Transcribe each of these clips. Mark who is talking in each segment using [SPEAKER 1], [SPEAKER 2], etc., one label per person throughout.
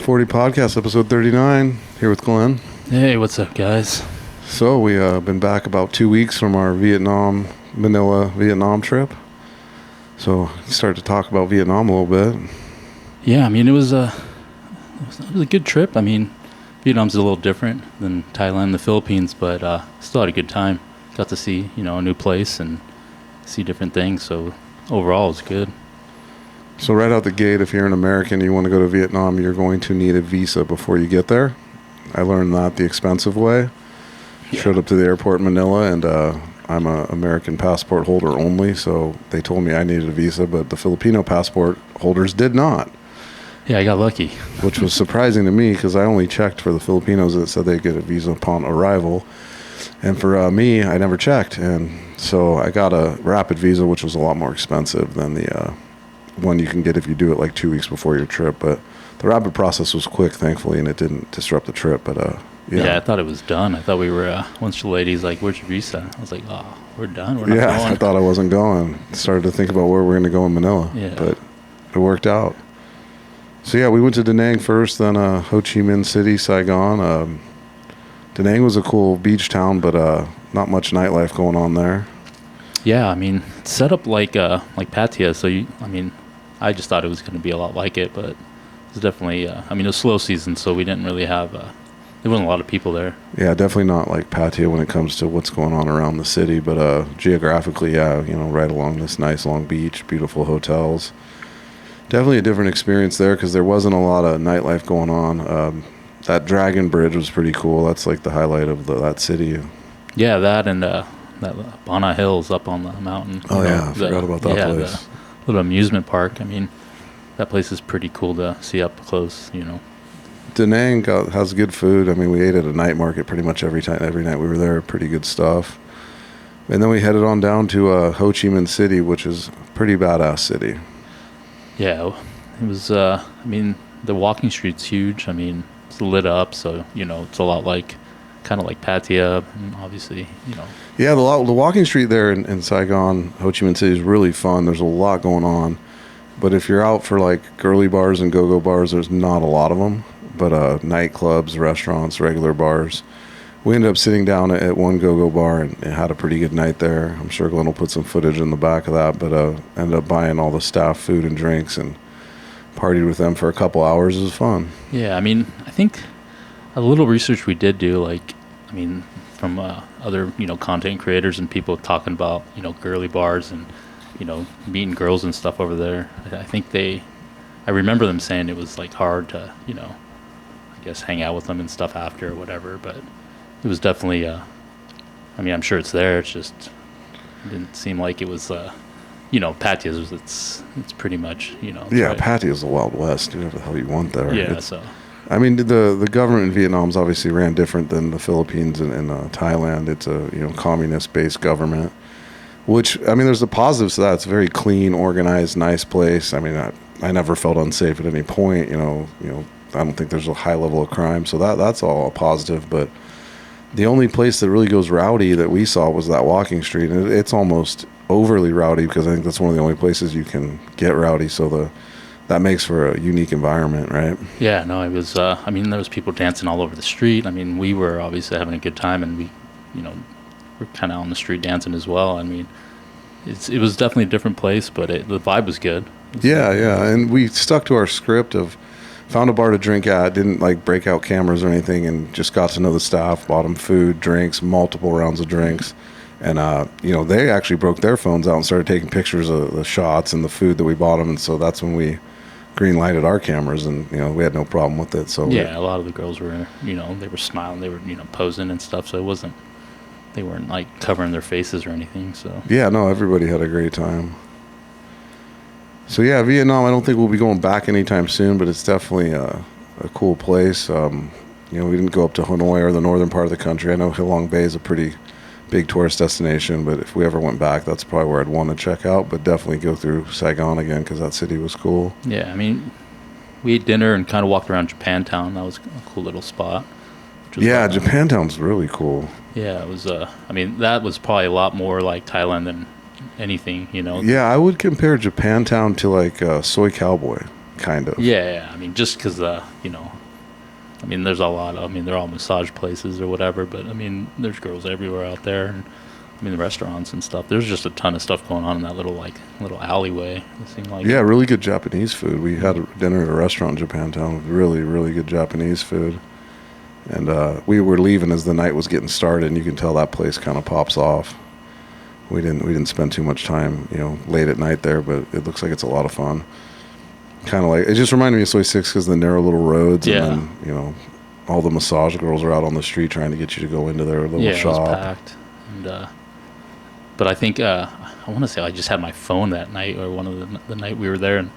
[SPEAKER 1] 140 Podcast, episode 39, here with Glenn.
[SPEAKER 2] Hey, what's up, guys?
[SPEAKER 1] So, we been back about 2 weeks from our Manila, Vietnam trip. So, started to talk about Vietnam a little bit.
[SPEAKER 2] Yeah, I mean, it was a good trip. I mean, Vietnam's a little different than Thailand and the Philippines, but still had a good time. Got to see, a new place and see different things, so overall it was good.
[SPEAKER 1] So right out the gate, if you're an American and you want to go to Vietnam, you're going to need a visa before you get there. I learned that the expensive way. Yeah. Showed up to the airport in Manila, and I'm an American passport holder only, so they told me I needed a visa, but the Filipino passport holders did not.
[SPEAKER 2] Yeah, I got lucky.
[SPEAKER 1] Which was surprising to me because I only checked for the Filipinos that said they get a visa upon arrival. And for me, I never checked. And so I got a rapid visa, which was a lot more expensive than the one you can get if you do it like 2 weeks before your trip. But the rapid process was quick, thankfully, and it didn't disrupt the trip. But
[SPEAKER 2] yeah, I thought it was done. I thought we were, once the lady's like, "Where's your visa?" I was like, "Oh, we're done. We're not going."
[SPEAKER 1] I thought I wasn't going. Started to think about where we're going to go in Manila.
[SPEAKER 2] Yeah.
[SPEAKER 1] But it worked out. So yeah, we went to Da Nang first, then Ho Chi Minh City, Saigon. Da Nang was a cool beach town, but not much nightlife going on there.
[SPEAKER 2] Yeah, I mean, it's set up like Pattaya, so I just thought it was going to be a lot like it, but it's definitely, it was slow season, so we didn't really have, there wasn't a lot of people there.
[SPEAKER 1] Yeah, definitely not like Pattaya when it comes to what's going on around the city, but geographically, yeah, right along this nice long beach, beautiful hotels. Definitely a different experience there because there wasn't a lot of nightlife going on. That Dragon Bridge was pretty cool. That's like the highlight of that city.
[SPEAKER 2] Yeah, that and that Bana Hills up on the mountain.
[SPEAKER 1] Oh, yeah, I forgot about that place.
[SPEAKER 2] The little amusement park. I mean, that place is pretty cool to see up close,
[SPEAKER 1] Da Nang has good food. I mean, we ate at a night market pretty much every night we were there. Pretty good stuff. And then we headed on down to Ho Chi Minh City, which is a pretty badass city.
[SPEAKER 2] Yeah, it was, the walking street's huge. I mean, it's lit up, so, it's a lot kind of like Pattaya, and obviously,
[SPEAKER 1] Yeah, the walking street there in Saigon, Ho Chi Minh City is really fun. There's a lot going on. But if you're out for like girly bars and go-go bars, there's not a lot of them. But nightclubs, restaurants, regular bars. We ended up sitting down at one go-go bar and had a pretty good night there. I'm sure Glenn will put some footage in the back of that, but ended up buying all the staff food and drinks and partied with them for a couple hours. It was fun.
[SPEAKER 2] Yeah, I think a little research we did do, from other, content creators and people talking about, girly bars and, meeting girls and stuff over there. I think I remember them saying it was like hard to, I guess hang out with them and stuff after or whatever, but it was definitely, I'm sure it's there. It's just, it didn't seem like it was, Pattaya, it's pretty much,
[SPEAKER 1] Yeah, right. Pattaya is the Wild West. Do whatever the hell you want there.
[SPEAKER 2] Yeah,
[SPEAKER 1] the government in Vietnam's obviously ran different than the Philippines and Thailand. It's a, communist-based government, which, there's the positives to that. It's a very clean, organized, nice place. I never felt unsafe at any point, I don't think there's a high level of crime, so that's all a positive, but the only place that really goes rowdy that we saw was that walking street, and it's almost overly rowdy because I think that's one of the only places you can get rowdy, so that makes for a unique environment, right?
[SPEAKER 2] Yeah, no, it was, there was people dancing all over the street. We were obviously having a good time, and we, we're kind of on the street dancing as well. It was definitely a different place, but the vibe was good.
[SPEAKER 1] Yeah, and we stuck to our script of found a bar to drink at, didn't break out cameras or anything, and just got to know the staff, bought them food, drinks, multiple rounds of drinks. And, they actually broke their phones out and started taking pictures of the shots and the food that we bought them. And so that's when we green-lighted our cameras, and, we had no problem with it. So
[SPEAKER 2] yeah, a lot of the girls were, they were smiling, they were, posing and stuff. So they weren't covering their faces or anything. So
[SPEAKER 1] yeah, no, everybody had a great time. So yeah, Vietnam, I don't think we'll be going back anytime soon, but it's definitely a cool place. We didn't go up to Hanoi or the northern part of the country. I know Halong Bay is a pretty big tourist destination, but if we ever went back, that's probably where I'd want to check out, but definitely go through Saigon again because that city was cool.
[SPEAKER 2] Yeah, we ate dinner and kind of walked around Japantown. That was a cool little spot.
[SPEAKER 1] Yeah, Japantown's really cool.
[SPEAKER 2] Yeah, it was, that was probably a lot more like Thailand than anything,
[SPEAKER 1] Yeah, I would compare Japantown to Soy Cowboy. kind of.
[SPEAKER 2] Yeah. I mean, just because you know, I mean, there's a lot of, I mean, they're all massage places or whatever, but I mean, there's girls everywhere out there, and I mean, the restaurants and stuff. There's just a ton of stuff going on in that little alleyway. It seemed like.
[SPEAKER 1] Yeah, really good Japanese food. We had a dinner at a restaurant in Japantown with really, really good Japanese food. And we were leaving as the night was getting started, and you can tell that place kind of pops off. We didn't spend too much time, late at night there, but it looks like it's a lot of fun. Kind of like, it just reminded me of Soy Six because the narrow little roads,
[SPEAKER 2] Yeah.
[SPEAKER 1] and then all the massage girls are out on the street trying to get you to go into their little shop.
[SPEAKER 2] It was packed. And but I think I want to say I just had my phone that night, or one of the night we were there, and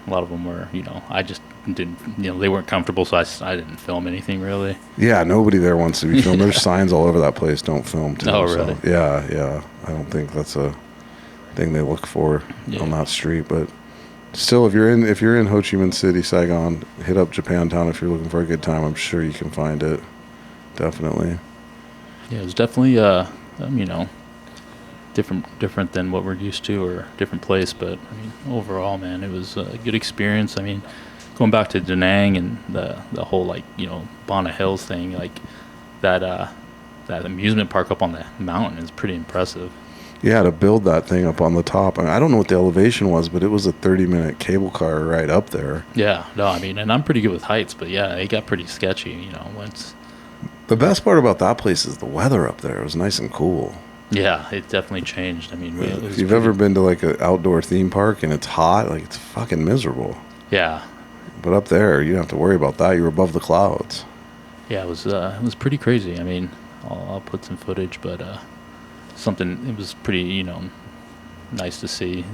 [SPEAKER 2] a lot of them were, I just didn't, they weren't comfortable, so I didn't film anything really.
[SPEAKER 1] Yeah, nobody there wants to be filmed. There's signs all over that place, don't film too.
[SPEAKER 2] Oh, really?
[SPEAKER 1] So, yeah. I don't think that's a thing they look for on that street. But still, if you're in Ho Chi Minh City, Saigon, hit up Japantown if you're looking for a good time. I'm sure you can find it. Definitely.
[SPEAKER 2] Yeah, it was definitely different than what we're used to, or different place. But I mean, overall, man, it was a good experience. I mean, going back to Da Nang and the whole Bonnet Hills thing, like that amusement park up on the mountain is pretty impressive.
[SPEAKER 1] Yeah, to build that thing up on the top. I don't know what the elevation was, but it was a 30-minute cable car ride up there.
[SPEAKER 2] Yeah, no, I mean, and I'm pretty good with heights, but yeah, it got pretty sketchy, once.
[SPEAKER 1] The best part about that place is the weather up there. It was nice and cool.
[SPEAKER 2] Yeah, it definitely changed. I mean,
[SPEAKER 1] if you've ever been to like an outdoor theme park and it's hot, like it's fucking miserable.
[SPEAKER 2] Yeah.
[SPEAKER 1] But up there, you don't have to worry about that. You're above the clouds.
[SPEAKER 2] Yeah, it was pretty crazy. I mean, I'll put some footage, but it was pretty, nice to see,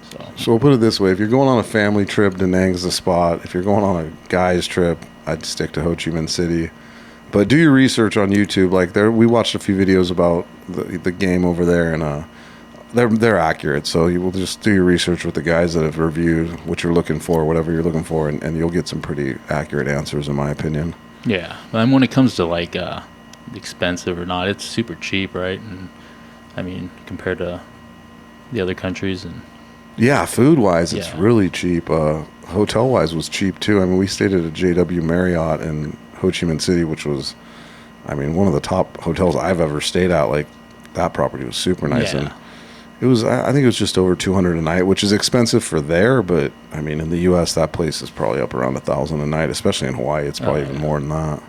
[SPEAKER 1] So we'll put it this way. If you're going on a family trip, Da Nang's the spot. If you're going on a guy's trip, I'd stick to Ho Chi Minh City. But do your research on YouTube. Like we watched a few videos about the game over there, and they're accurate. So you will just do your research with the guys that have reviewed what you're looking for, whatever you're looking for, and you'll get some pretty accurate answers, in my opinion.
[SPEAKER 2] Yeah, and when it comes to expensive or not, it's super cheap, right? And I mean, compared to the other countries, and
[SPEAKER 1] yeah, food wise, it's really cheap. Hotel wise was cheap too. I mean, we stayed at a JW Marriott in Ho Chi Minh City, which was, I mean, one of the top hotels I've ever stayed at. Like, that property was super nice.
[SPEAKER 2] Yeah.
[SPEAKER 1] And it was, I think it was just over $200 a night, which is expensive for there, but I mean, in the U.S., that place is probably up around $1,000 a night, especially in Hawaii. It's probably even more than that.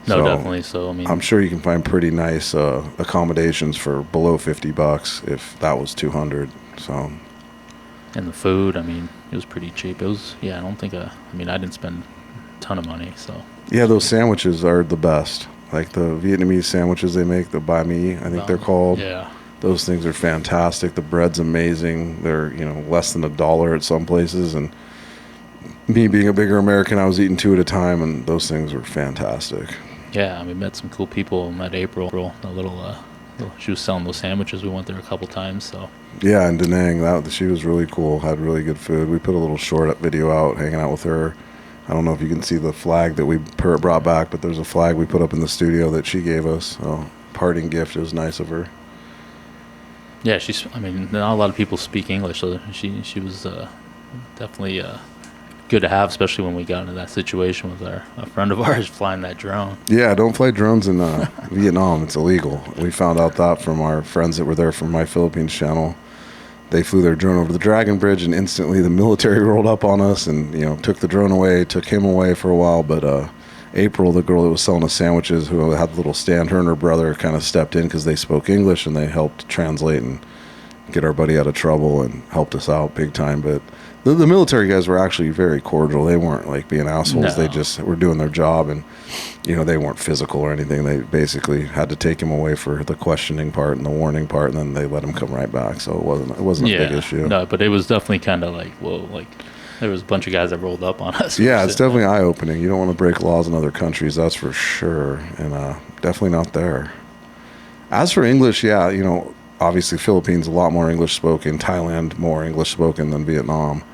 [SPEAKER 2] No, definitely. So, I mean,
[SPEAKER 1] I'm sure you can find pretty nice accommodations for below $50 if that was $200. So,
[SPEAKER 2] and the food, I mean, it was pretty cheap. It was, I don't think, I didn't spend a ton of money, so.
[SPEAKER 1] Yeah, those sandwiches are the best. Like the Vietnamese sandwiches they make, the banh mi, I think they're called.
[SPEAKER 2] Yeah.
[SPEAKER 1] Those things are fantastic. The bread's amazing. They're, less than $1 at some places. And me being a bigger American, I was eating 2 at a time, and those things were fantastic.
[SPEAKER 2] Yeah, we met some cool people. Met April, she was selling those sandwiches. We went there a couple times, so.
[SPEAKER 1] Yeah, and Da Nang, she was really cool. Had really good food. We put a little short video out hanging out with her. I don't know if you can see the flag that we brought back, but there's a flag we put up in the studio that she gave us. So, parting gift. It was nice of her.
[SPEAKER 2] Yeah, not a lot of people speak English, so she was definitely good to have, especially when we got into that situation with a friend of ours flying that drone.
[SPEAKER 1] Yeah, don't fly drones in Vietnam. It's illegal. We found out that from our friends that were there from My Philippines channel. They flew their drone over the Dragon Bridge, and instantly the military rolled up on us and, took the drone away, took him away for a while. But April, the girl that was selling us sandwiches, who had the little stand, her and her brother kind of stepped in because they spoke English, and they helped translate and get our buddy out of trouble and helped us out big time. But the military guys were actually very cordial. They weren't like being assholes.
[SPEAKER 2] No.
[SPEAKER 1] They just were doing their job, and they weren't physical or anything. They basically had to take him away for the questioning part and the warning part, and then they let him come right back. So it wasn't a big issue.
[SPEAKER 2] No, but it was definitely kind of like, whoa, like there was a bunch of guys that rolled up on us.
[SPEAKER 1] Yeah, it's definitely eye-opening. You don't want to break laws in other countries, that's for sure, and definitely not there. As for English, obviously Philippines a lot more English spoken, Thailand more English spoken than Vietnam.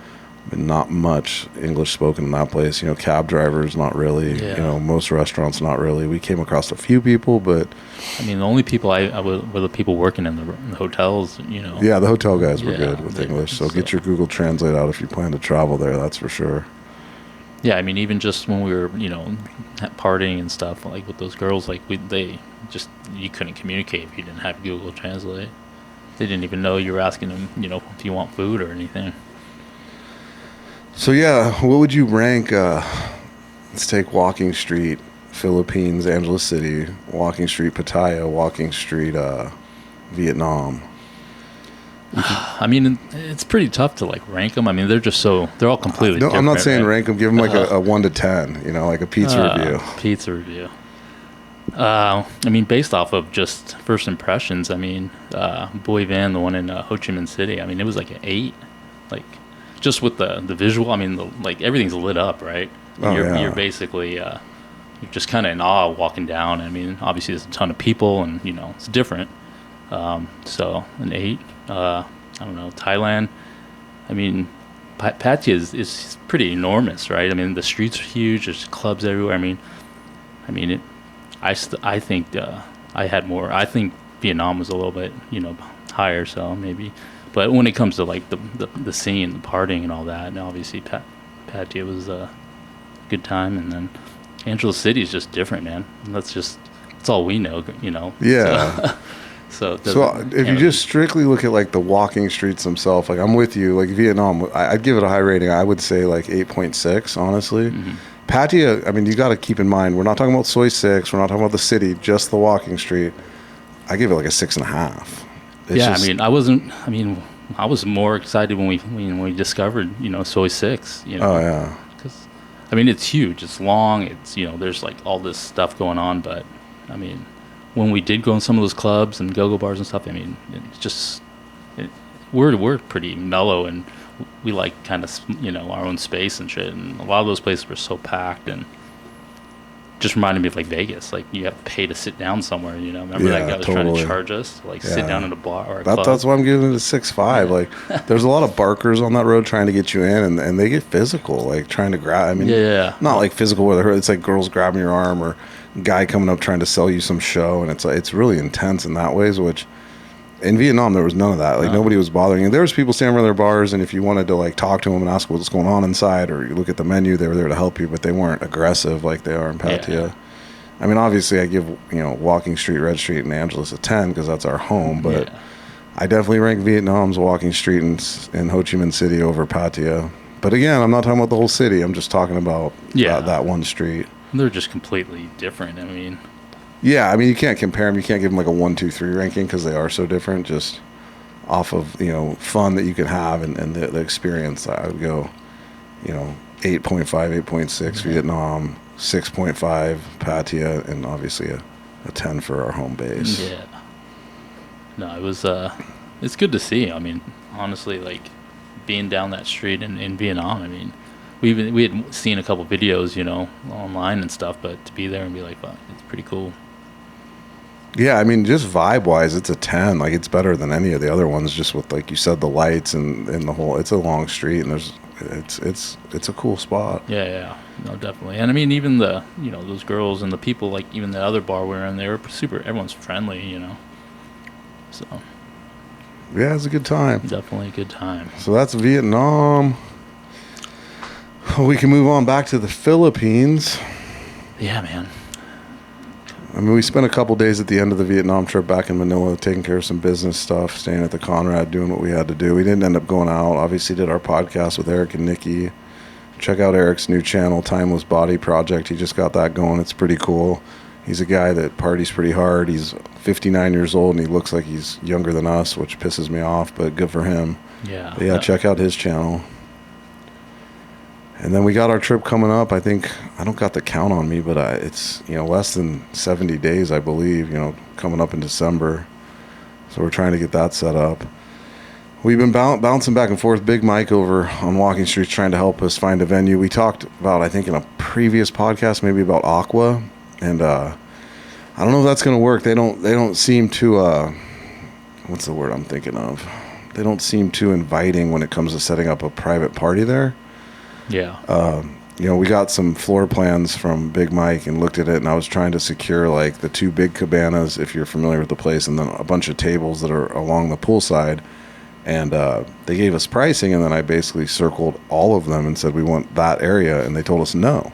[SPEAKER 1] not much English spoken in that place. Cab drivers, not really.
[SPEAKER 2] Yeah.
[SPEAKER 1] Most restaurants, not really. We came across a few people, but
[SPEAKER 2] I mean, the only people I were the people working in the hotels.
[SPEAKER 1] yeah, the hotel guys were
[SPEAKER 2] Yeah,
[SPEAKER 1] good with
[SPEAKER 2] they-
[SPEAKER 1] English. So
[SPEAKER 2] so-
[SPEAKER 1] get your Google Translate out if you plan to travel there. That's for sure.
[SPEAKER 2] Yeah, I mean, even just when we were, partying and stuff, like with those girls, like you couldn't communicate if you didn't have Google Translate. They didn't even know you were asking them, if you want food or anything.
[SPEAKER 1] So yeah, what would you rank? Let's take Walking Street, Philippines, Angeles City, Walking Street, Pattaya, Walking Street, Vietnam.
[SPEAKER 2] I mean, it's pretty tough to like rank them. I mean, they're all completely
[SPEAKER 1] No,
[SPEAKER 2] different.
[SPEAKER 1] I'm not saying
[SPEAKER 2] right?
[SPEAKER 1] rank them. Give them like a 1 to 10. Like a pizza review.
[SPEAKER 2] Pizza review. I mean, based off of just first impressions, I mean, Boy Van, the one in Ho Chi Minh City, I mean, it was like an 8. Like, just with the visual, I mean, like everything's lit up, right?
[SPEAKER 1] Oh, yeah.
[SPEAKER 2] You're basically, you're just kind of in awe walking down. I mean, obviously there's a ton of people and, it's different. So an 8. I don't know, Thailand. I mean, Pattaya is pretty enormous, right? I mean, the streets are huge. There's clubs everywhere. I think I had more. I think Vietnam was a little bit, higher. So maybe, but when it comes to like the scene, the partying, and all that, and obviously Pattaya was a good time, and then Angeles City is just different, man. That's all we know,
[SPEAKER 1] Yeah.
[SPEAKER 2] So
[SPEAKER 1] If you just strictly look at like the walking streets themselves, like I'm with you, like Vietnam, I'd give it a high rating. I would say like 8.6, honestly.
[SPEAKER 2] Mm-hmm.
[SPEAKER 1] Pattaya, I mean, you got to keep in mind, we're not talking about Soi 6, we're not talking about the city, just the walking street. I give it like a 6.5.
[SPEAKER 2] I was more excited when we discovered, Soi 6,
[SPEAKER 1] Oh yeah.
[SPEAKER 2] because I mean, it's huge, it's long, it's, there's like all this stuff going on, but I mean, when we did go in some of those clubs and go-go bars and stuff, I mean, it's just, we're pretty mellow, and we like kind of, our own space and shit. And a lot of those places were so packed, and just reminded me of like Vegas. Like you have to pay to sit down somewhere, Remember that guy was trying to charge us to like sit down in a bar or a club?
[SPEAKER 1] That's why I'm giving it a 6.5.
[SPEAKER 2] Yeah.
[SPEAKER 1] Like there's a lot of barkers on that road trying to get you in, and they get physical, like trying to grab. I mean, not like physical where they're, it's like girls grabbing your arm or guy coming up trying to sell you some show, and it's really intense in that ways, which in Vietnam there was none of that. Like nobody was bothering you. There was people standing around their bars, and if you wanted to like talk to them and ask what's going on inside, or you look at the menu, they were there to help you, but they weren't aggressive like they are in Pattaya.
[SPEAKER 2] Yeah.
[SPEAKER 1] I mean, obviously I give Walking Street, Red Street, and Angeles a 10 because that's our home, but I definitely rank Vietnam's Walking Street in Ho Chi Minh City over Pattaya. But again, I'm not talking about the whole city. I'm just talking about that one street.
[SPEAKER 2] They're just completely different. I mean,
[SPEAKER 1] yeah, I mean, you can't compare them. You can't give them like a 1, 2, 3 ranking because they are so different. Just off of fun that you can have and the experience, I would go 8.5, 8.6 Vietnam, 6.5 Pattaya, and obviously a 10 for our home base.
[SPEAKER 2] Yeah. No, it was. It's good to see. I mean, honestly, like being down that street in Vietnam. I mean, we had seen a couple videos, online and stuff, but to be there and be like, wow, it's pretty cool.
[SPEAKER 1] Yeah, I mean, just vibe-wise, it's a 10. Like, it's better than any of the other ones, just with, like you said, the lights and the whole... It's a long street, and it's a cool spot.
[SPEAKER 2] Yeah. No, definitely. And, I mean, even the, those girls and the people, like, even the other bar we were in, they were super... Everyone's friendly, So...
[SPEAKER 1] Yeah, it's a good time.
[SPEAKER 2] Definitely a good time.
[SPEAKER 1] So that's Vietnam. We can move on back to the Philippines.
[SPEAKER 2] Yeah, man.
[SPEAKER 1] I mean, we spent a couple days at the end of the Vietnam trip back in Manila taking care of some business stuff, staying at the Conrad, doing what we had to do. We didn't end up going out. Obviously, did our podcast with Eric and Nikki. Check out Eric's new channel, Timeless Body Project. He just got that going. It's pretty cool. He's a guy that parties pretty hard. He's 59 years old, and he looks like he's younger than us, which pisses me off, but good for him.
[SPEAKER 2] Yeah.
[SPEAKER 1] But yeah, check out his channel. And then we got our trip coming up. I think, I don't got the count on me, but it's, less than 70 days, I believe, coming up in December. So we're trying to get that set up. We've been bouncing back and forth. Big Mike over on Walking Street trying to help us find a venue. We talked about, I think in a previous podcast, maybe about Aqua. And I don't know if that's going to work. They don't seem to, what's the word I'm thinking of? they don't seem too inviting when it comes to setting up a private party there.
[SPEAKER 2] Yeah.
[SPEAKER 1] We got some floor plans from Big Mike and looked at it, and I was trying to secure like the 2 big cabanas, if you're familiar with the place, and then a bunch of tables that are along the poolside. And they gave us pricing, and then I basically circled all of them and said we want that area, and they told us no,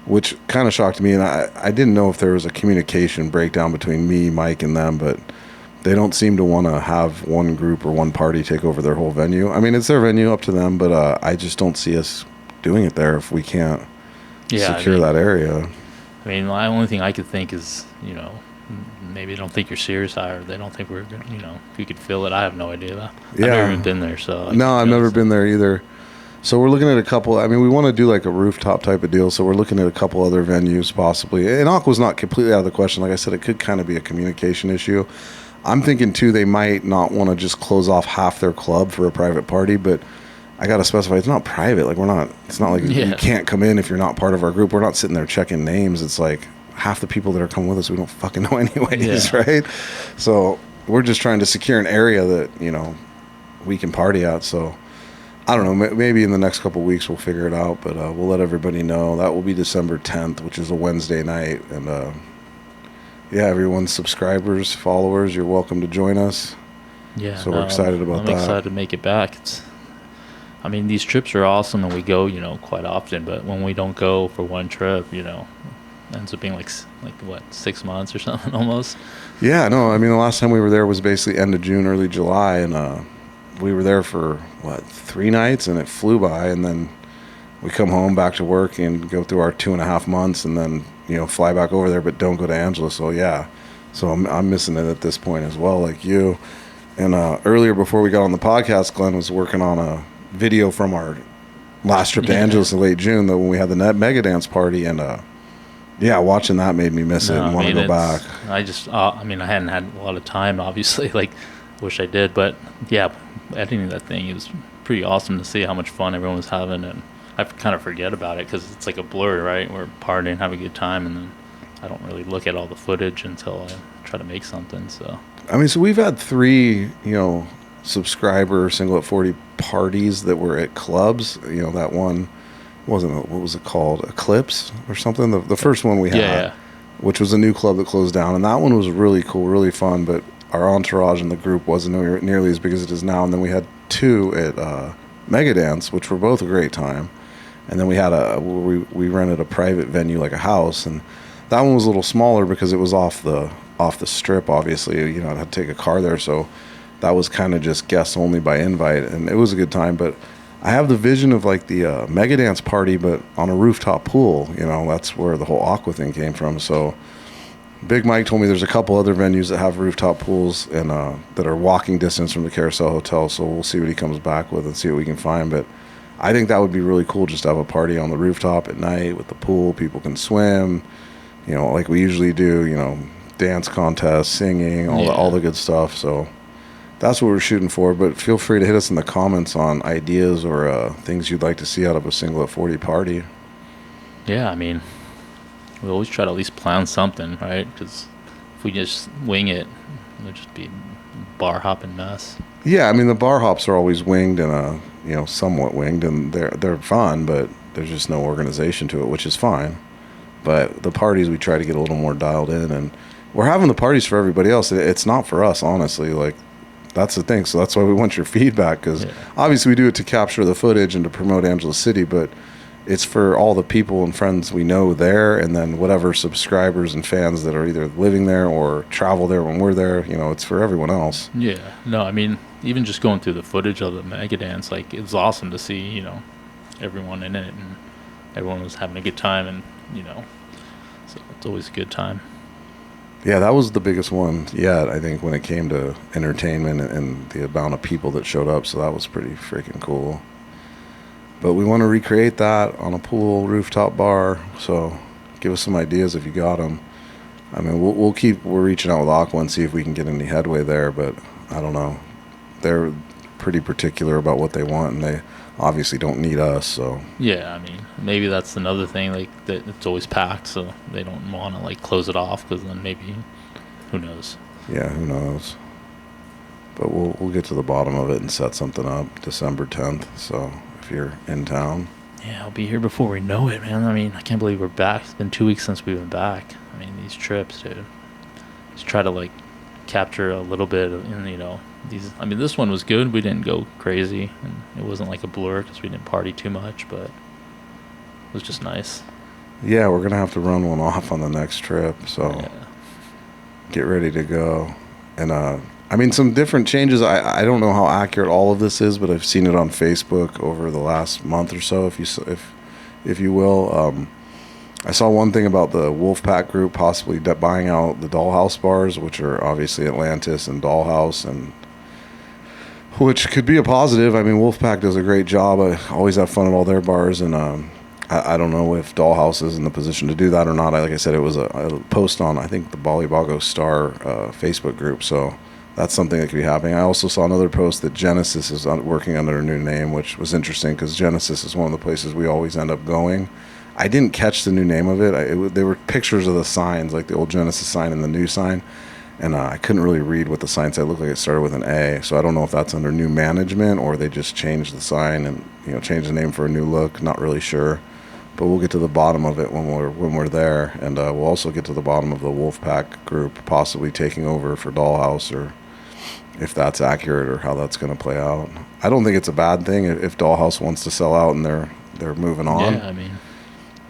[SPEAKER 1] which kind of shocked me. And I didn't know if there was a communication breakdown between me, Mike, and them, but they don't seem to want to have one group or one party take over their whole venue. I mean, it's their venue, up to them, but I just don't see us doing it there if we can't secure that area.
[SPEAKER 2] I mean, the only thing I could think is, maybe they don't think you're serious, or they don't think we're good. If you could feel it, I have no idea.
[SPEAKER 1] Yeah.
[SPEAKER 2] I've never even been there, so
[SPEAKER 1] no, I've never been there either. So we're looking at a couple. I mean, we want to do like a rooftop type of deal, so we're looking at a couple other venues possibly. And Aqua's not completely out of the question. Like I said, it could kind of be a communication issue. I'm thinking too, they might not want to just close off half their club for a private party, but I got to specify it's not private. Like it's not like you can't come in if you're not part of our group. We're not sitting there checking names. It's like half the people that are coming with us we don't fucking know anyways, right? So we're just trying to secure an area that, we can party at. So I don't know, maybe in the next couple of weeks we'll figure it out, but we'll let everybody know. That will be December 10th, which is a Wednesday night. And everyone, subscribers, followers, you're welcome to join us.
[SPEAKER 2] Yeah.
[SPEAKER 1] So we're excited about that.
[SPEAKER 2] I'm excited to make it back. These trips are awesome, and we go, quite often. But when we don't go for one trip, ends up being like what, 6 months or something almost.
[SPEAKER 1] Yeah, no. I mean, the last time we were there was basically end of June, early July, and we were there for 3 nights, and it flew by. And then we come home back to work and go through our 2.5 months, and then fly back over there, but don't go to Angeles. So so I'm missing it at this point as well, like you. And earlier, before we got on the podcast, Glenn was working on a video from our last trip to Angeles in late June, when we had the mega dance party, and watching that made me miss it and want to go back.
[SPEAKER 2] I just I hadn't had a lot of time, obviously, like wish I did, but editing that thing, it was pretty awesome to see how much fun everyone was having, and I kind of forget about it because it's like a blur, right? We're partying, having a good time, and then I don't really look at all the footage until I try to make something. So
[SPEAKER 1] so we've had 3 subscriber single at 40 parties that were at clubs. That one what was it called, Eclipse or something, the first one we had, which was a new club that closed down, and that one was really cool, really fun, but our entourage in the group wasn't nearly as big as it is now. And then we had 2 at Megadance, which were both a great time, and then we had we rented a private venue, like a house, and that one was a little smaller because it was off the strip, obviously. I had to take a car there, so that was kind of just guests only by invite, and it was a good time. But I have the vision of like the Megadance party, but on a rooftop pool. That's where the whole Aqua thing came from. So Big Mike told me there's a couple other venues that have rooftop pools and that are walking distance from the Carousel Hotel. So we'll see what he comes back with and see what we can find. But I think that would be really cool, just to have a party on the rooftop at night with the pool. People can swim, like we usually do. Dance contests, singing, all the good stuff. So that's what we're shooting for. But feel free to hit us in the comments on ideas or things you'd like to see out of a single at 40 party.
[SPEAKER 2] Yeah, we always try to at least plan something, right? Because if we just wing it, it'll just be bar hopping mess.
[SPEAKER 1] Yeah, the bar hops are always winged and somewhat winged, and they're fun, but there's just no organization to it, which is fine. But the parties, we try to get a little more dialed in, and we're having the parties for everybody else. It's not for us, honestly. Like, that's the thing. So that's why we want your feedback, because obviously we do it to capture the footage and to promote Angeles City, but it's for all the people and friends we know there, and then whatever subscribers and fans that are either living there or travel there when we're there. It's for everyone else.
[SPEAKER 2] Yeah. No, even just going through the footage of the Mega Dance, like, it's awesome to see, everyone in it, and everyone was having a good time, and, so it's always a good time.
[SPEAKER 1] Yeah, that was the biggest one yet, I think, when it came to entertainment and the amount of people that showed up. So that was pretty freaking cool. But we want to recreate that on a pool, rooftop bar. So give us some ideas if you got them. We're reaching out with Aqua and see if we can get any headway there. But I don't know. They're pretty particular about what they want, and they obviously don't need us. So
[SPEAKER 2] yeah, maybe that's another thing, like, that it's always packed, so they don't want to, like, close it off, because then maybe, who knows?
[SPEAKER 1] Yeah, who knows? But we'll get to the bottom of it and set something up December 10th. So if you're in town.
[SPEAKER 2] Yeah, I'll be here before we know it, man. I mean, I can't believe we're back. It's been 2 weeks since we've been back. I mean, these trips, dude. Just try to, like, capture a little bit of, you know, these. I mean, this one was good. We didn't go crazy, and it wasn't like a blur because we didn't party too much, but it was just nice.
[SPEAKER 1] Yeah, we're going to have to run one off on the next trip, so get ready to go. And, I mean, some different changes. I don't know how accurate all of this is, but I've seen it on Facebook over the last month or so, if you will. I saw one thing about the Wolfpack group possibly buying out the Dollhouse bars, which are obviously Atlantis and Dollhouse, and which could be a positive. I mean, Wolfpack does a great job. I always have fun at all their bars, and I don't know if Dollhouse is in the position to do that or not. Like I said, it was a post on, I think, the Balibago Star Facebook group, so that's something that could be happening. I also saw another post that Genesis is working under a new name, which was interesting because Genesis is one of the places we always end up going. I didn't catch the new name of it. There were pictures of the signs, like the old Genesis sign and the new sign, and I couldn't really read what the sign said. It looked like it started with an A, so I don't know if that's under new management or they just changed the sign and, you know, changed the name for a new look. Not really sure, but we'll get to the bottom of it when we're there, and we'll also get to the bottom of the Wolfpack group possibly taking over for Dollhouse, or if that's accurate or how that's going to play out. I don't think it's a bad thing if Dollhouse wants to sell out and they're moving on.
[SPEAKER 2] Yeah, I mean,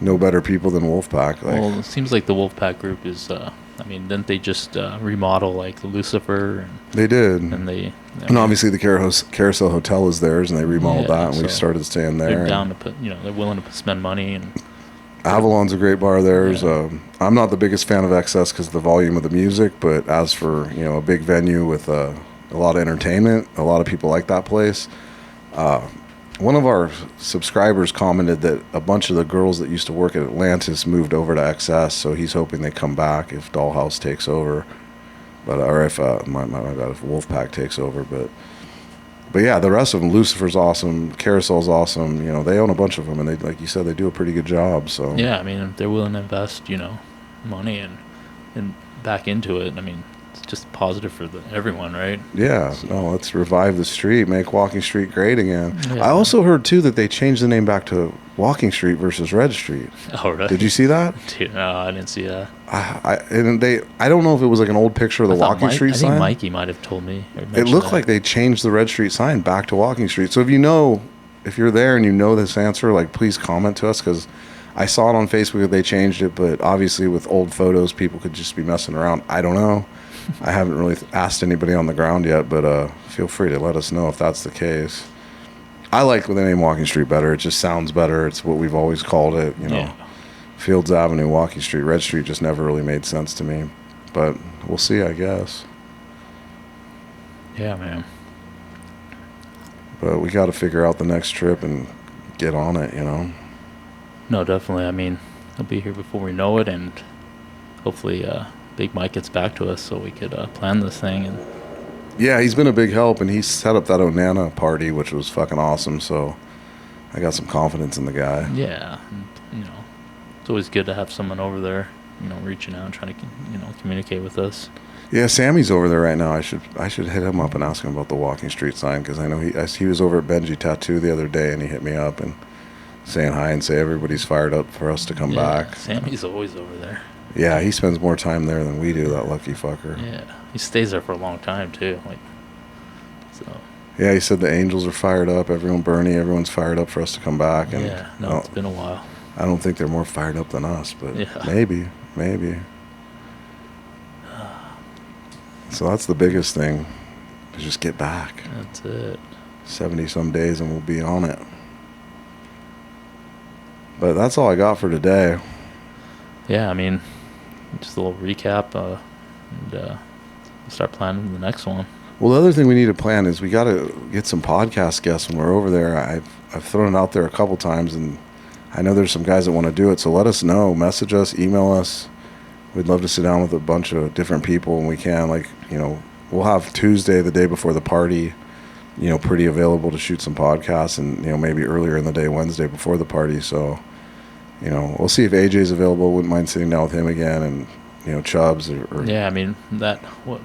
[SPEAKER 1] no better people than Wolfpack.
[SPEAKER 2] well, it seems like the Wolfpack group is. I mean, didn't they just remodel like Lucifer?
[SPEAKER 1] They did,
[SPEAKER 2] and
[SPEAKER 1] obviously the Carousel Hotel is theirs, and they remodeled that, and we started staying there.
[SPEAKER 2] They're down to put, you know, they're willing to spend money. And
[SPEAKER 1] Avalon's a great bar theirs.
[SPEAKER 2] Yeah.
[SPEAKER 1] I'm not the biggest fan of XS because of the volume of the music, but as for, you know, a big venue with a lot of entertainment, a lot of people like that place. One of our subscribers commented that a bunch of the girls that used to work at Atlantis moved over to XS, so he's hoping they come back if Dollhouse takes over, or if my bad, if Wolfpack takes over. But yeah, the rest of them, Lucifer's awesome, Carousel's awesome. You know, they own a bunch of them, and they, like you said, they do a pretty good job. So
[SPEAKER 2] yeah, I mean, if they're willing to invest, you know, money and back into it, I mean, it's just positive for everyone, right?
[SPEAKER 1] Yeah,
[SPEAKER 2] So,
[SPEAKER 1] no, let's revive the street, make Walking Street great again.
[SPEAKER 2] Yeah.
[SPEAKER 1] I also heard too that they changed the name back to Walking Street versus Red Street.
[SPEAKER 2] Oh, right.
[SPEAKER 1] Did you see that?
[SPEAKER 2] Dude, no, I didn't see that.
[SPEAKER 1] I don't know if it was like an old picture of the Walking Street sign.
[SPEAKER 2] I think Mikey might have told me.
[SPEAKER 1] It looked like they changed the Red Street sign back to Walking Street. So if you're there and you know this answer, like, please comment to us, because I saw it on Facebook that they changed it, but obviously with old photos, people could just be messing around. I don't know. I haven't really asked anybody on the ground yet, but feel free to let us know if that's the case. I like the name Walking Street better. It just sounds better. It's what we've always called it, you know.
[SPEAKER 2] Yeah.
[SPEAKER 1] Fields Avenue, Walking Street, Red Street just never really made sense to me. But we'll see, I guess.
[SPEAKER 2] Yeah, man.
[SPEAKER 1] But we got to figure out the next trip and get on it, you know.
[SPEAKER 2] No, definitely. I mean, he'll be here before we know it, and hopefully Big Mike gets back to us so we could plan this thing. And
[SPEAKER 1] yeah, he's been a big help, and he set up that Onana party, which was fucking awesome. So I got some confidence in the guy.
[SPEAKER 2] yeah, and, you know, it's always good to have someone over there, you know, reaching out and trying to, you know, communicate with us.
[SPEAKER 1] Yeah, Sammy's over there right now. I should hit him up and ask him about the Walking Street sign, because I know he was over at Benji Tattoo the other day, and he hit me up and saying hi and say everybody's fired up for us to come back.
[SPEAKER 2] Sammy's always over there.
[SPEAKER 1] Yeah, he spends more time there than we do, that lucky fucker.
[SPEAKER 2] Yeah, he stays there for a long time too. Like, so.
[SPEAKER 1] Yeah, he said the Angels are fired up. Everyone's fired up for us to come back. And
[SPEAKER 2] Yeah, no, it's been a while.
[SPEAKER 1] I don't think they're more fired up than us, but
[SPEAKER 2] Yeah.
[SPEAKER 1] maybe. So that's the biggest thing, is just get back.
[SPEAKER 2] That's it.
[SPEAKER 1] 70-some days and we'll be on it. But that's all I got for today.
[SPEAKER 2] Yeah, I mean, just a little recap, and we'll start planning the next one.
[SPEAKER 1] Well, the other thing we need to plan is we got to get some podcast guests when we're over there. I've thrown it out there a couple times, and I know there's some guys that want to do it. So let us know. Message us, email us. We'd love to sit down with a bunch of different people when we can. Like, you know, we'll have Tuesday, the day before the party, you know, pretty available to shoot some podcasts, and, you know, maybe earlier in the day, Wednesday before the party. So, you know, we'll see if AJ's available. Wouldn't mind sitting down with him again, and Chubbs or
[SPEAKER 2] Yeah, I mean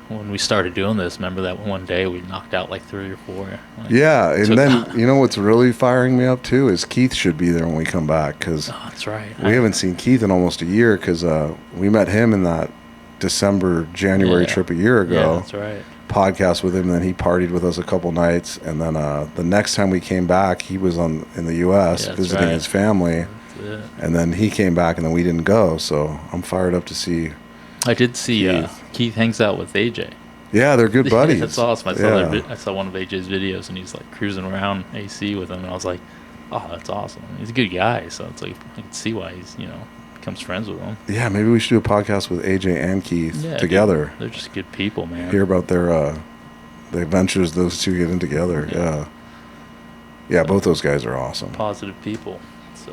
[SPEAKER 2] when we started doing this, remember that one day we knocked out like 3 or 4. Like,
[SPEAKER 1] yeah, and then what's really firing me up too is Keith should be there when we come back, because
[SPEAKER 2] oh, that's right.
[SPEAKER 1] we haven't seen Keith in almost a year, because we met him in that January trip a year ago.
[SPEAKER 2] Yeah, that's right.
[SPEAKER 1] Podcast with him, and then he partied with us a couple nights, and then the next time we came back, he was in the U.S. visiting his family, and then he came back, and then we didn't go. So I'm fired up to see.
[SPEAKER 2] I did see Keith hangs out with AJ.
[SPEAKER 1] Yeah, they're good buddies.
[SPEAKER 2] That's awesome. I saw one of AJ's videos, and he's like cruising around AC with him, and I was like, oh, that's awesome. He's a good guy, so it's like I can see why he's becomes friends with him.
[SPEAKER 1] Yeah, maybe we should do a podcast with AJ and Keith together.
[SPEAKER 2] They're just good people, man.
[SPEAKER 1] Hear about their the adventures those two get in together. Yeah, both those guys are awesome.
[SPEAKER 2] Positive people. So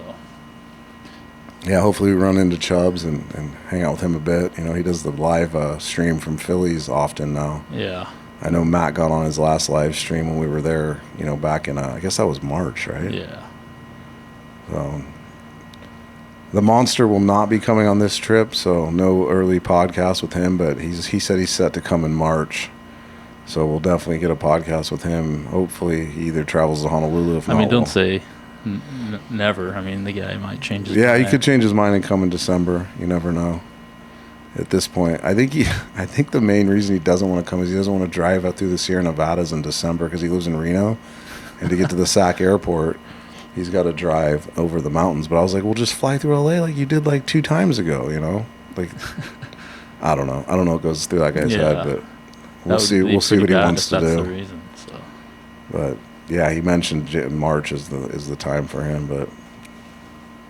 [SPEAKER 1] yeah, hopefully we run into Chubbs and hang out with him a bit. He does the live stream from Phillies often now.
[SPEAKER 2] Yeah.
[SPEAKER 1] I know Matt got on his last live stream when we were there, back in, I guess that was March, right?
[SPEAKER 2] Yeah.
[SPEAKER 1] So, the Monster will not be coming on this trip, so no early podcast with him, but he said he's set to come in March. So we'll definitely get a podcast with him. Hopefully he either travels to Honolulu, if not.
[SPEAKER 2] I mean, don't say never. I mean, the guy might change his mind.
[SPEAKER 1] Yeah, he could change his mind and come in December. You never know. At this point, I think the main reason he doesn't want to come is he doesn't want to drive out through the Sierra Nevadas in December, because he lives in Reno, and to get to the SAC airport, he's got to drive over the mountains. But I was like, well, just fly through LA like you did like 2 times ago, Like, I don't know. I don't know what goes through that guy's head, but we'll see what he wants to do.
[SPEAKER 2] That's the reason. So.
[SPEAKER 1] But yeah, he mentioned March is the time for him, but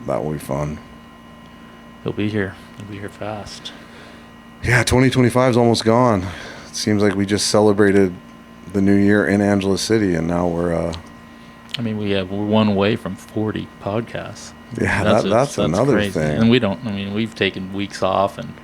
[SPEAKER 1] that will be fun.
[SPEAKER 2] He'll be here. He'll be here fast.
[SPEAKER 1] Yeah, 2025 is almost gone. It seems like we just celebrated the new year in Angeles City, and now we're.
[SPEAKER 2] I mean, we're one away from 40 podcasts.
[SPEAKER 1] Yeah, that's another
[SPEAKER 2] crazy.
[SPEAKER 1] thing.
[SPEAKER 2] And we've taken weeks off, and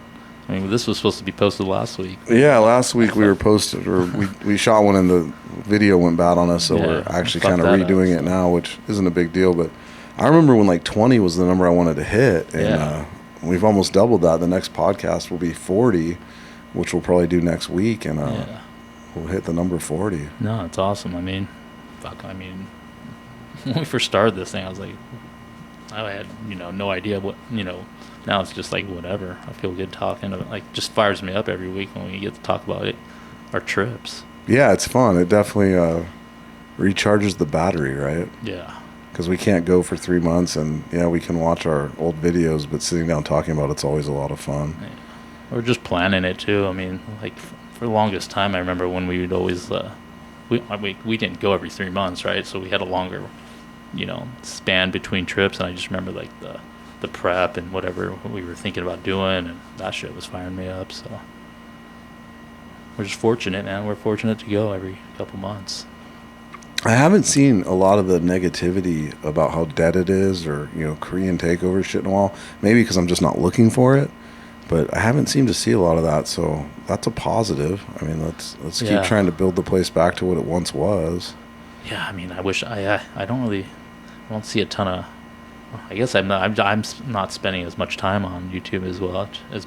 [SPEAKER 2] this was supposed to be posted last week.
[SPEAKER 1] Yeah, last week we were posted, or we shot one and the video went bad on us, so we're actually kind of redoing it now, which isn't a big deal. But I remember when like 20 was the number I wanted to hit, and we've almost doubled that. The next podcast will be 40, which we'll probably do next week, and we'll hit the number 40.
[SPEAKER 2] No, it's awesome. When we first started this thing, I was like, I had no idea what Now it's just like whatever. I feel good talking. Like, just fires me up every week when we get to talk about it, our trips.
[SPEAKER 1] Yeah, it's fun. It definitely recharges the battery, right?
[SPEAKER 2] Yeah.
[SPEAKER 1] Because we can't go for 3 months, and we can watch our old videos, but sitting down talking about it's always a lot of fun.
[SPEAKER 2] Yeah. We're just planning it too. I mean, like for the longest time, I remember when we would always we didn't go every 3 months, right? So we had a longer span between trips, and I just remember like the prep and whatever we were thinking about doing, and that shit was firing me up. So we're just fortunate, man. We're fortunate to go every couple months.
[SPEAKER 1] I haven't seen a lot of the negativity about how dead it is, or Korean takeover shit in a while. Maybe because I'm just not looking for it, but I haven't seemed to see a lot of that. So that's a positive. I mean, let's keep trying to build the place back to what it once was. Yeah,
[SPEAKER 2] I mean, I wish I don't see a ton of. I guess I'm not spending as much time on YouTube as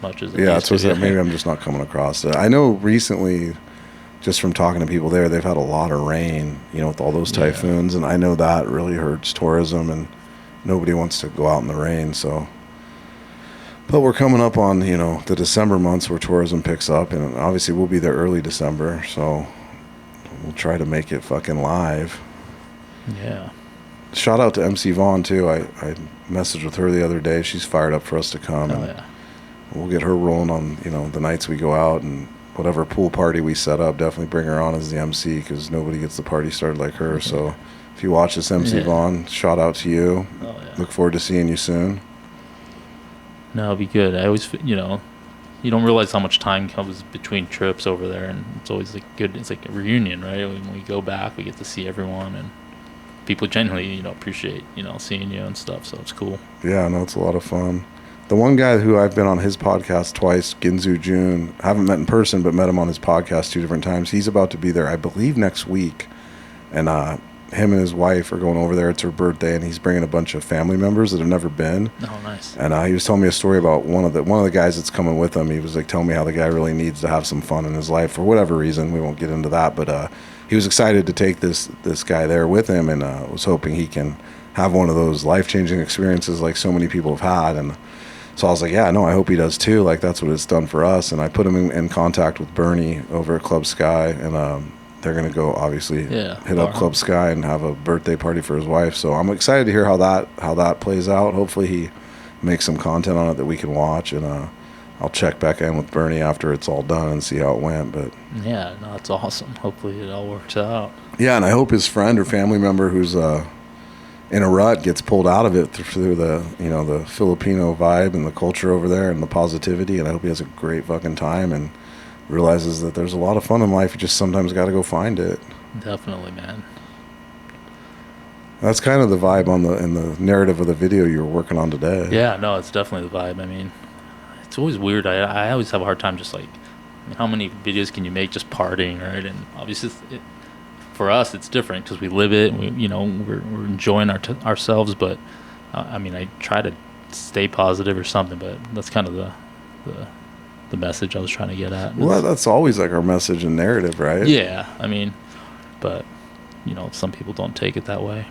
[SPEAKER 2] much as
[SPEAKER 1] maybe I'm just not coming across it. I know recently, just from talking to people there, they've had a lot of rain, with all those typhoons, and I know that really hurts tourism, and nobody wants to go out in the rain. So, but we're coming up on the December months where tourism picks up, and obviously we'll be there early December, so we'll try to make it fucking live.
[SPEAKER 2] Yeah.
[SPEAKER 1] Shout out to MC Vaughn too. I messaged with her the other day. She's fired up for us to come. We'll get her rolling on the nights we go out, and whatever pool party we set up, definitely bring her on as the MC, because nobody gets the party started like her. So if you watch this, MC Vaughn, shout out to you. Look forward to seeing you soon.
[SPEAKER 2] No, it'll be good. I always you don't realize how much time comes between trips over there, and it's always good. It's like a reunion, right? When we go back, we get to see everyone, and people generally, appreciate, seeing you and stuff. So it's cool. Yeah,
[SPEAKER 1] no, it's a lot of fun. The one guy who I've been on his podcast twice, Ginzu Jun, haven't met in person, but met him on his podcast 2 different times. He's about to be there, I believe, next week. And him and his wife are going over there. It's her birthday, and he's bringing a bunch of family members that have never been.
[SPEAKER 2] Oh, nice.
[SPEAKER 1] And he was telling me a story about one of the guys that's coming with him. He was like telling me how the guy really needs to have some fun in his life for whatever reason. We won't get into that, but he was excited to take this guy there with him, and was hoping he can have one of those life-changing experiences like so many people have had. And so I was like, yeah, no, I hope he does too. Like, that's what it's done for us. And I put him in contact with Bernie over at Club Sky, and they're going to go obviously hit up Club Sky and have a birthday party for his wife. So I'm excited to hear how that plays out. Hopefully he makes some content on it that we can watch, and I'll check back in with Bernie after it's all done and see how it went. But
[SPEAKER 2] yeah, no, it's awesome. Hopefully it all works out.
[SPEAKER 1] Yeah, and I hope his friend or family member who's in a rut gets pulled out of it through the the Filipino vibe and the culture over there and the positivity. And I hope he has a great fucking time and realizes that there's a lot of fun in life. You just sometimes got to go find it.
[SPEAKER 2] Definitely, man.
[SPEAKER 1] That's kind of the vibe in the narrative of the video you were working on today.
[SPEAKER 2] Yeah, no, it's definitely the vibe. I mean, it's always weird. I always have a hard time just like, I mean, how many videos can you make just partying, right? And obviously, for us, it's different because we live it. And we're enjoying ourselves. But I mean, I try to stay positive or something. But that's kind of the message I was trying to get at.
[SPEAKER 1] Well, that's always like our message and narrative, right?
[SPEAKER 2] Yeah, I mean, but some people don't take it that way.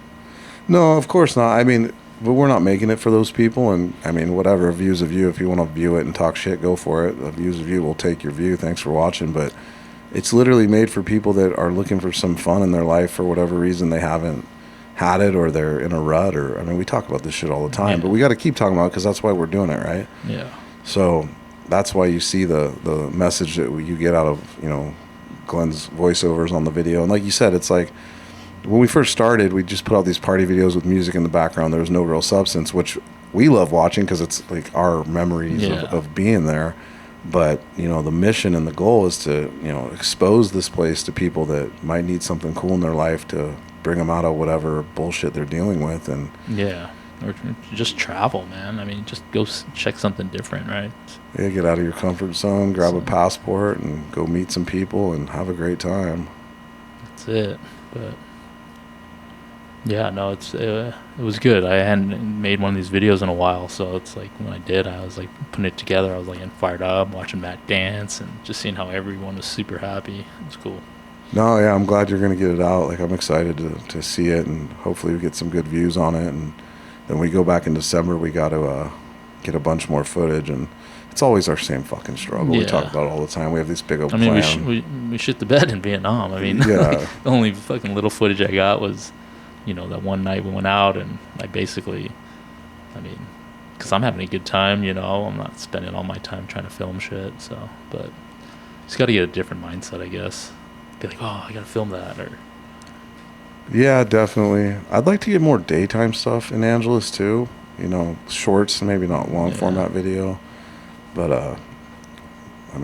[SPEAKER 1] No, of course not. I mean, but we're not making it for those people. And I mean, whatever, views of you, if you want to view it and talk shit, go for it. The views of you will take your view. Thanks for watching. But it's literally made for people that are looking for some fun in their life for whatever reason they haven't had it, or they're in a rut, or I mean, we talk about this shit all the time, but we got to keep talking about it because that's why we're doing it, right?
[SPEAKER 2] Yeah.
[SPEAKER 1] So that's why you see the message that you get out of Glenn's voiceovers on the video. And like you said, it's like, when we first started, we just put out these party videos with music in the background. There was no real substance, which we love watching because it's like our memories of being there. But, the mission and the goal is to, expose this place to people that might need something cool in their life to bring them out of whatever bullshit they're dealing with. And
[SPEAKER 2] yeah, or just travel, man. I mean, just go check something different, right?
[SPEAKER 1] Yeah, get out of your comfort zone, grab a passport, and go meet some people and have a great time.
[SPEAKER 2] That's it. But yeah, no, it was good. I hadn't made one of these videos in a while, so it's like when I did, I was like putting it together. I was like getting fired up, watching Matt dance, and just seeing how everyone was super happy. It was cool.
[SPEAKER 1] No, yeah, I'm glad you're going to get it out. Like, I'm excited to see it, and hopefully we get some good views on it. And then we go back in December, we got to get a bunch more footage, and it's always our same fucking struggle.
[SPEAKER 2] Yeah.
[SPEAKER 1] We talk about it all the time. We have this big old
[SPEAKER 2] plan.
[SPEAKER 1] We
[SPEAKER 2] shit the bed in Vietnam. I mean, the only fucking little footage I got was, that one night we went out, and I basically, because I'm having a good time, I'm not spending all my time trying to film shit. So, but just got to get a different mindset, I guess. Be like, oh, I got to film that, or.
[SPEAKER 1] Yeah, definitely. I'd like to get more daytime stuff in Angeles too. Shorts, maybe not long format video. But, I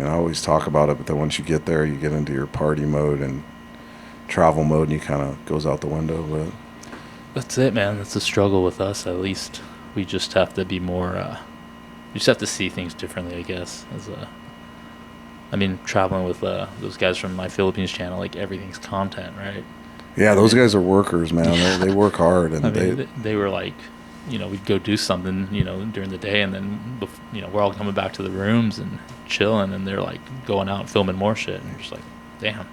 [SPEAKER 1] always talk about it, but then once you get there, you get into your party mode and travel mode, and you kind of goes out the window. But
[SPEAKER 2] that's it, man. That's the struggle with us, at least. We just have to be more, we just have to see things differently, I guess. Traveling with those guys from my Philippines channel, like, everything's content, right?
[SPEAKER 1] Yeah, those guys are workers, man. Yeah. They work hard. And
[SPEAKER 2] they were like, we'd go do something, during the day, and then, we're all coming back to the rooms and chilling, and they're like going out and filming more shit, and you're just like, damn.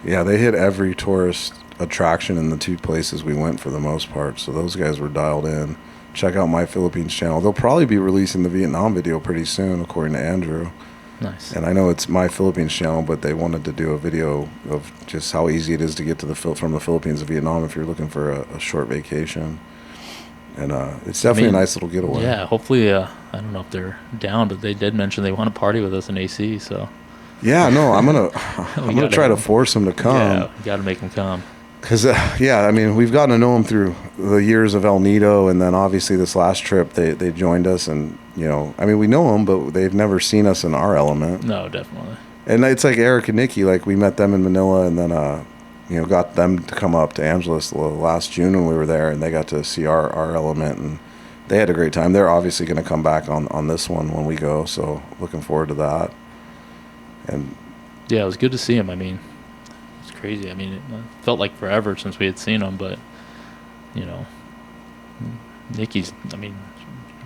[SPEAKER 2] Yeah,
[SPEAKER 1] they hit every tourist attraction in the two places we went for the most part, so those guys were dialed in. Check out my Philippines channel. They'll probably be releasing the Vietnam video pretty soon, according to Andrew.
[SPEAKER 2] Nice.
[SPEAKER 1] And I know it's my Philippines channel, but they wanted to do a video of just how easy it is to get to from the Philippines to Vietnam if you're looking for a short vacation. And it's definitely a nice little getaway.
[SPEAKER 2] Yeah, hopefully, I don't know if they're down, but they did mention they want to party with us in AC, so.
[SPEAKER 1] Yeah, no, I'm gonna try to force them to come.
[SPEAKER 2] Yeah, you got to make them come.
[SPEAKER 1] Because, we've gotten to know them through the years of El Nido, and then obviously this last trip, they joined us, and, we know them, but they've never seen us in our element.
[SPEAKER 2] No, definitely.
[SPEAKER 1] And it's like Eric and Nikki, like, we met them in Manila, and then, got them to come up to Angeles last June when we were there, and they got to see our element, and they had a great time. They're obviously going to come back on this one when we go, so looking forward to that. And
[SPEAKER 2] yeah, it was good to see them. It's crazy. I mean, it felt like forever since we had seen him, but you know, Nikki's. I mean,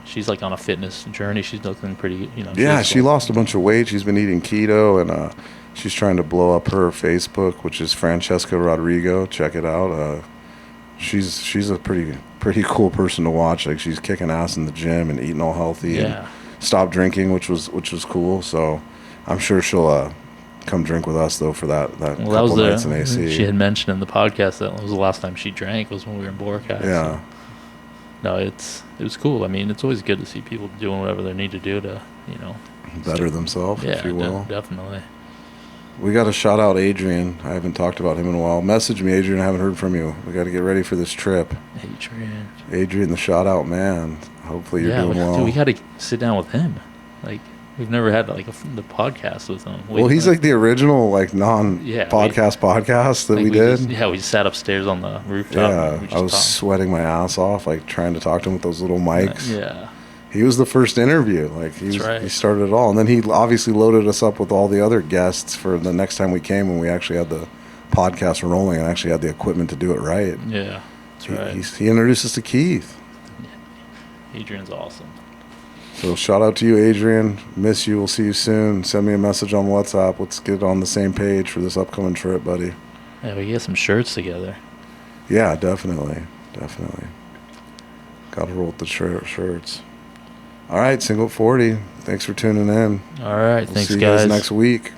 [SPEAKER 2] she's like on a fitness journey. She's looking pretty. You know.
[SPEAKER 1] Yeah, she lost a bunch of weight. She's been eating keto, and she's trying to blow up her Facebook, which is Francesca Rodrigo. Check it out. She's a pretty cool person to watch. Like, she's kicking ass in the gym and eating all healthy and stopped drinking, which was cool. So I'm sure she'll come drink with us though for that couple nights in AC.
[SPEAKER 2] She had mentioned in the podcast that was the last time she drank was when we were in Boracay.
[SPEAKER 1] Yeah.
[SPEAKER 2] So. No, it was cool. I mean, it's always good to see people doing whatever they need to do to, you know,
[SPEAKER 1] better themselves, if you will.
[SPEAKER 2] Definitely.
[SPEAKER 1] We got to shout out Adrian. I haven't talked about him in a while. Message me, Adrian. I haven't heard from you. We got to get ready for this trip. Adrian, the shout out man. Hopefully you're doing well.
[SPEAKER 2] Dude, we got to sit down with him. Like, we've never had the podcast with him.
[SPEAKER 1] Well, he's like the original podcast that we did.
[SPEAKER 2] We sat upstairs on the rooftop.
[SPEAKER 1] Yeah, I was sweating my ass off, like trying to talk to him with those little mics.
[SPEAKER 2] Yeah.
[SPEAKER 1] He was the first interview. Like, he started it all. And then he obviously loaded us up with all the other guests for the next time we came, when we actually had the podcast rolling and actually had the equipment to do it right.
[SPEAKER 2] Yeah, that's right.
[SPEAKER 1] He introduced us to Keith.
[SPEAKER 2] Adrian's awesome.
[SPEAKER 1] So shout out to you, Adrian. Miss you. We'll see you soon. Send me a message on WhatsApp. Let's get on the same page for this upcoming trip, buddy.
[SPEAKER 2] Yeah, we get some shirts together.
[SPEAKER 1] Yeah, definitely. Got to roll with the shirts. All right, Single 40. Thanks for tuning in.
[SPEAKER 2] All right, thanks,
[SPEAKER 1] see you
[SPEAKER 2] guys.
[SPEAKER 1] next week.